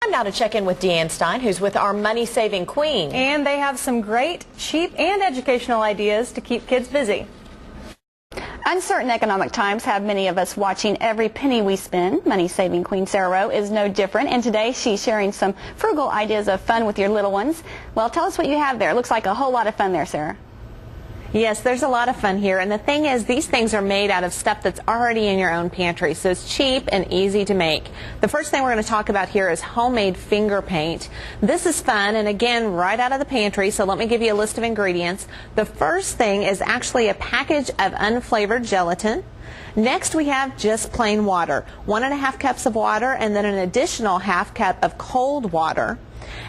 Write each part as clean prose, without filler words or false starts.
Time now to check in with Deanne Stein, who's with our Money Saving Queen. And they have some great, cheap, and educational ideas to keep kids busy. Uncertain economic times have many of us watching every penny we spend. Money Saving Queen Sarah Roe is no different, and today she's sharing some frugal ideas of fun with your little ones. Well, tell us what you have there. It looks like a whole lot of fun there, Sarah. Yes, there's a lot of fun here, and the thing is, these things are made out of stuff that's already in your own pantry, so it's cheap and easy to make. The first thing we're going to talk about here is homemade finger paint. This is fun, and again, right out of the pantry, so let me give you a list of ingredients. The first thing is actually a package of unflavored gelatin. Next, we have just plain water, 1.5 cups of water, and then an additional ½ cup of cold water.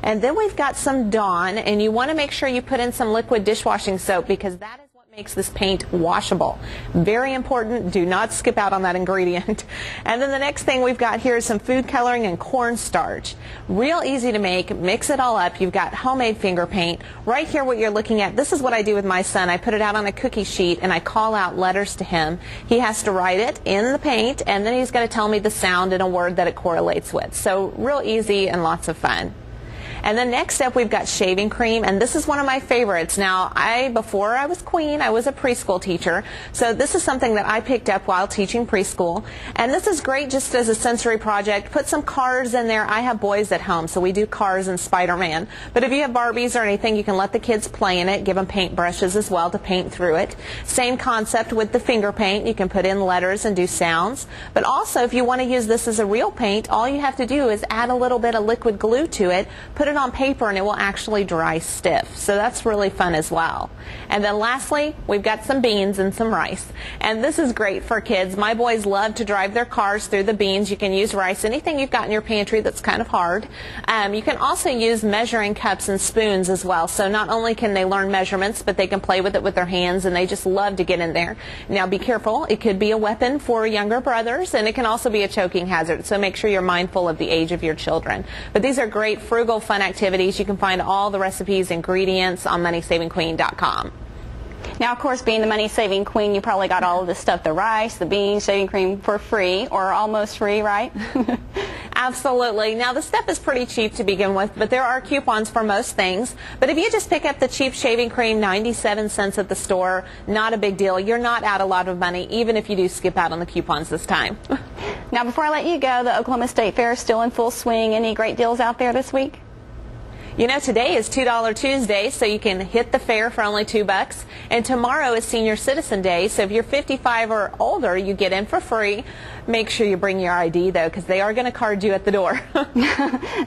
And then we've got some Dawn, and you want to make sure you put in some liquid dishwashing soap because that is what makes this paint washable. Very important. Do not skip out on that ingredient. And then the next thing we've got here is some food coloring and cornstarch. Real easy to make. Mix it all up. You've got homemade finger paint. Right here what you're looking at, this is what I do with my son. I put it out on a cookie sheet and I call out letters to him. He has to write it in the paint, and then he's got to tell me the sound and a word that it correlates with. So real easy and lots of fun. And then next up we've got shaving cream, and this is one of my favorites. Now, before I was queen, I was a preschool teacher, so this is something that I picked up while teaching preschool. And this is great just as a sensory project. Put some cars in there. I have boys at home, so we do Cars and Spider-Man. But if you have Barbies or anything, you can let the kids play in it. Give them paint brushes as well to paint through it. Same concept with the finger paint. You can put in letters and do sounds. But also, if you want to use this as a real paint, all you have to do is add a little bit of liquid glue to it, put it on paper, and it will actually dry stiff. So that's really fun as well. And then lastly, we've got some beans and some rice. And this is great for kids. My boys love to drive their cars through the beans. You can use rice, anything you've got in your pantry that's kind of hard. You can also use measuring cups and spoons as well. So not only can they learn measurements, but they can play with it with their hands, and they just love to get in there. Now be careful. It could be a weapon for younger brothers, and it can also be a choking hazard. So make sure you're mindful of the age of your children. But these are great, frugal, fun activities. You can find all the recipes, ingredients on MoneySavingQueen.com. Now, of course, being the Money Saving Queen, you probably got all of this stuff, the rice, the beans, shaving cream for free, or almost free, right? Absolutely. Now, the stuff is pretty cheap to begin with, but there are coupons for most things. But if you just pick up the cheap shaving cream, 97 cents at the store, not a big deal. You're not out a lot of money, even if you do skip out on the coupons this time. Now, before I let you go, the Oklahoma State Fair is still in full swing. Any great deals out there this week? You know, today is $2 Tuesday, so you can hit the fair for only $2. And tomorrow is Senior Citizen Day, so if you're 55 or older, you get in for free. Make sure you bring your ID, though, because they are going to card you at the door.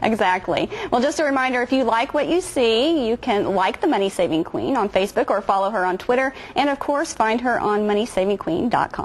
Exactly. Well, just a reminder, if you like what you see, you can like the Money Saving Queen on Facebook or follow her on Twitter. And, of course, find her on MoneySavingQueen.com.